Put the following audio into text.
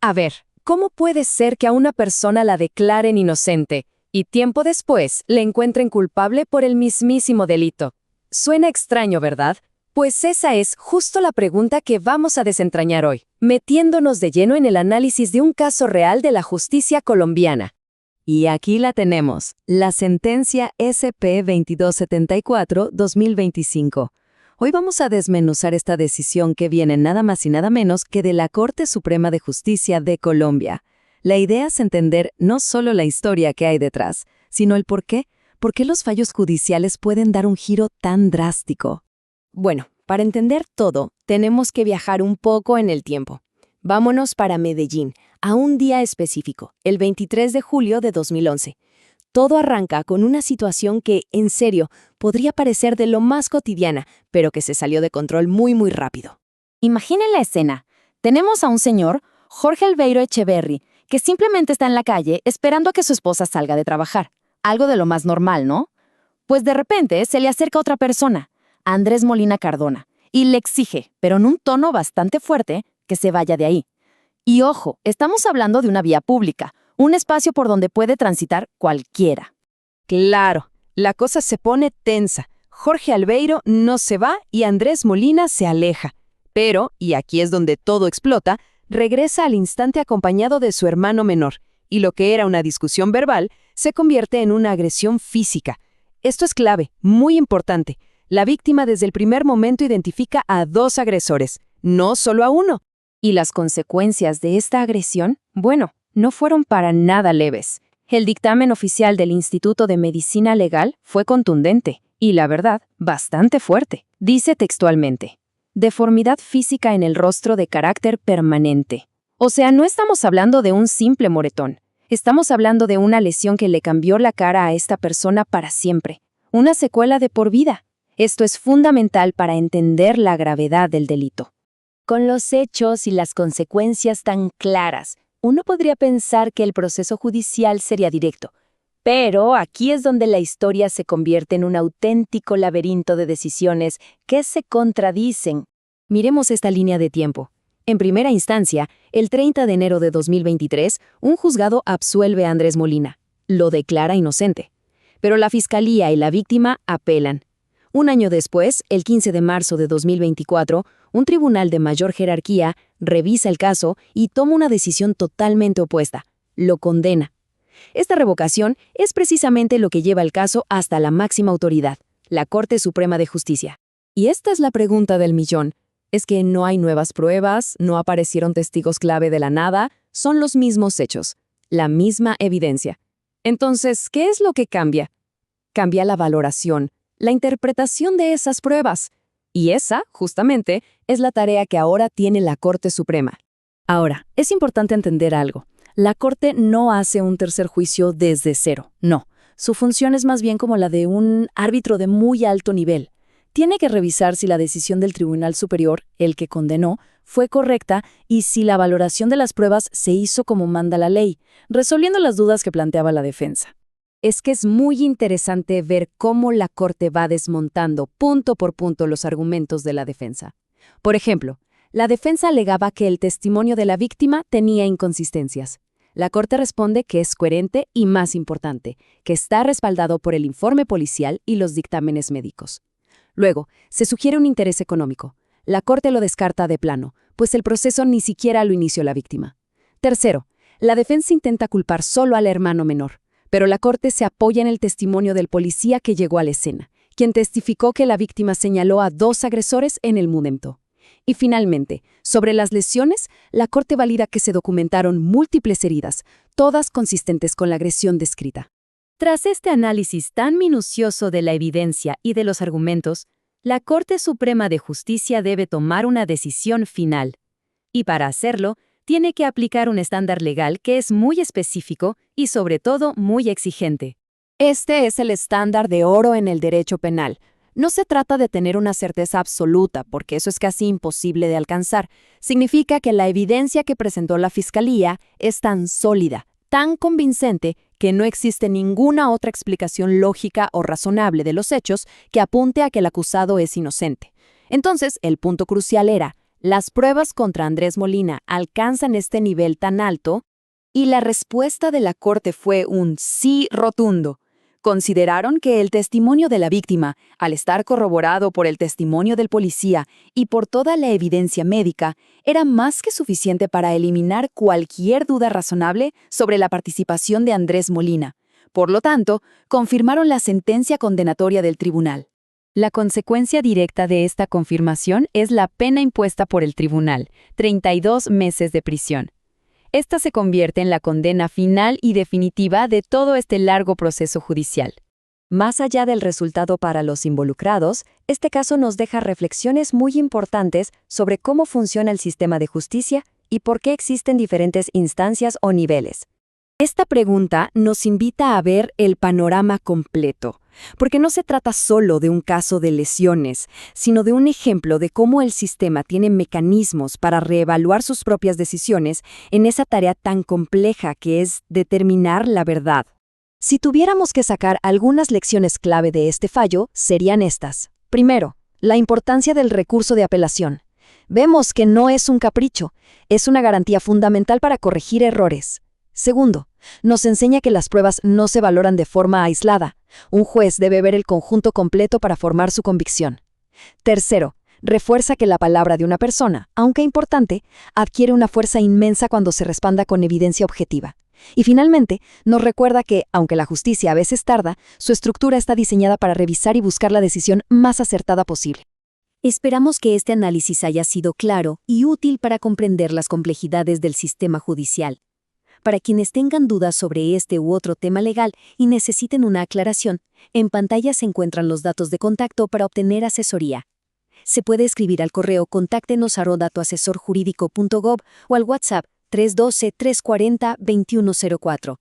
A ver, ¿cómo puede ser que a una persona la declaren inocente y tiempo después le encuentren culpable por el mismísimo delito? Suena extraño, ¿verdad? Pues esa es justo la pregunta que vamos a desentrañar hoy, metiéndonos de lleno en el análisis de un caso real de la justicia colombiana. Y aquí la tenemos, la sentencia SP 2274-2025. Hoy vamos a desmenuzar esta decisión que viene nada más y nada menos que de la Corte Suprema de Justicia de Colombia. La idea es entender no solo la historia que hay detrás, sino el por qué los fallos judiciales pueden dar un giro tan drástico. Bueno, para entender todo, tenemos que viajar un poco en el tiempo. Vámonos para Medellín, a un día específico, el 23 de julio de 2011. Todo arranca con una situación que, en serio, podría parecer de lo más cotidiana, pero que se salió de control muy rápido. Imaginen la escena. Tenemos a un señor, Jorge Albeiro Echeverry, que simplemente está en la calle esperando a que su esposa salga de trabajar. Algo de lo más normal, ¿no? Pues de repente se le acerca otra persona, Andrés Molina Cardona, y le exige, pero en un tono bastante fuerte, que se vaya de ahí. Y ojo, estamos hablando de una vía pública, un espacio por donde puede transitar cualquiera. Claro, la cosa se pone tensa. Jorge Albeiro no se va y Andrés Molina se aleja. Pero, y aquí es donde todo explota, regresa al instante acompañado de su hermano menor, y lo que era una discusión verbal se convierte en una agresión física. Esto es clave, muy importante. La víctima desde el primer momento identifica a dos agresores, no solo a uno. Y las consecuencias de esta agresión, bueno, no fueron para nada leves. El dictamen oficial del Instituto de Medicina Legal fue contundente y, la verdad, bastante fuerte. Dice textualmente: deformidad física en el rostro de carácter permanente. O sea, no estamos hablando de un simple moretón. Estamos hablando de una lesión que le cambió la cara a esta persona para siempre. Una secuela de por vida. Esto es fundamental para entender la gravedad del delito. Con los hechos y las consecuencias tan claras, uno podría pensar que el proceso judicial sería directo. Pero aquí es donde la historia se convierte en un auténtico laberinto de decisiones que se contradicen. Miremos esta línea de tiempo. En primera instancia, el 30 de enero de 2023, un juzgado absuelve a Andrés Molina. Lo declara inocente. Pero la fiscalía y la víctima apelan. Un año después, el 15 de marzo de 2024, un tribunal de mayor jerarquía revisa el caso y toma una decisión totalmente opuesta. Lo condena. Esta revocación es precisamente lo que lleva el caso hasta la máxima autoridad, la Corte Suprema de Justicia. Y esta es la pregunta del millón. Es que no hay nuevas pruebas, no aparecieron testigos clave de la nada, son los mismos hechos, la misma evidencia. Entonces, ¿qué es lo que cambia? Cambia la valoración, la interpretación de esas pruebas. Y esa, justamente, es la tarea que ahora tiene la Corte Suprema. Ahora, es importante entender algo. La Corte no hace un tercer juicio desde cero, no. Su función es más bien como la de un árbitro de muy alto nivel. Tiene que revisar si la decisión del Tribunal Superior, el que condenó, fue correcta y si la valoración de las pruebas se hizo como manda la ley, resolviendo las dudas que planteaba la defensa. Es que es muy interesante ver cómo la Corte va desmontando punto por punto los argumentos de la defensa. Por ejemplo, la defensa alegaba que el testimonio de la víctima tenía inconsistencias. La Corte responde que es coherente y, más importante, que está respaldado por el informe policial y los dictámenes médicos. Luego, se sugiere un interés económico. La Corte lo descarta de plano, pues el proceso ni siquiera lo inició la víctima. Tercero, la defensa intenta culpar solo al hermano menor, pero la Corte se apoya en el testimonio del policía que llegó a la escena, quien testificó que la víctima señaló a dos agresores en el momento. Y finalmente, sobre las lesiones, la Corte valida que se documentaron múltiples heridas, todas consistentes con la agresión descrita. Tras este análisis tan minucioso de la evidencia y de los argumentos, la Corte Suprema de Justicia debe tomar una decisión final. Y para hacerlo, tiene que aplicar un estándar legal que es muy específico y, sobre todo, muy exigente. Este es el estándar de oro en el derecho penal. No se trata de tener una certeza absoluta, porque eso es casi imposible de alcanzar. Significa que la evidencia que presentó la Fiscalía es tan sólida, tan convincente, que no existe ninguna otra explicación lógica o razonable de los hechos que apunte a que el acusado es inocente. Entonces, el punto crucial era, Las pruebas contra Andrés Molina alcanzan este nivel tan alto y la respuesta de la Corte fue un sí rotundo. Consideraron que el testimonio de la víctima, al estar corroborado por el testimonio del policía y por toda la evidencia médica, era más que suficiente para eliminar cualquier duda razonable sobre la participación de Andrés Molina. Por lo tanto, confirmaron la sentencia condenatoria del tribunal. La consecuencia directa de esta confirmación es la pena impuesta por el tribunal, 32 meses de prisión. Esta se convierte en la condena final y definitiva de todo este largo proceso judicial. Más allá del resultado para los involucrados, este caso nos deja reflexiones muy importantes sobre cómo funciona el sistema de justicia y por qué existen diferentes instancias o niveles. Esta pregunta nos invita a ver el panorama completo, porque no se trata solo de un caso de lesiones, sino de un ejemplo de cómo el sistema tiene mecanismos para reevaluar sus propias decisiones en esa tarea tan compleja que es determinar la verdad. Si tuviéramos que sacar algunas lecciones clave de este fallo, serían estas. Primero, la importancia del recurso de apelación. Vemos que no es un capricho, es una garantía fundamental para corregir errores. Segundo, nos enseña que las pruebas no se valoran de forma aislada. Un juez debe ver el conjunto completo para formar su convicción. Tercero, refuerza que la palabra de una persona, aunque importante, adquiere una fuerza inmensa cuando se respalda con evidencia objetiva. Y finalmente, nos recuerda que, aunque la justicia a veces tarda, su estructura está diseñada para revisar y buscar la decisión más acertada posible. Esperamos que este análisis haya sido claro y útil para comprender las complejidades del sistema judicial. Para quienes tengan dudas sobre este u otro tema legal y necesiten una aclaración, en pantalla se encuentran los datos de contacto para obtener asesoría. Se puede escribir al correo contáctenos@tuasesorjurídico.gov o al WhatsApp 312-340-2104.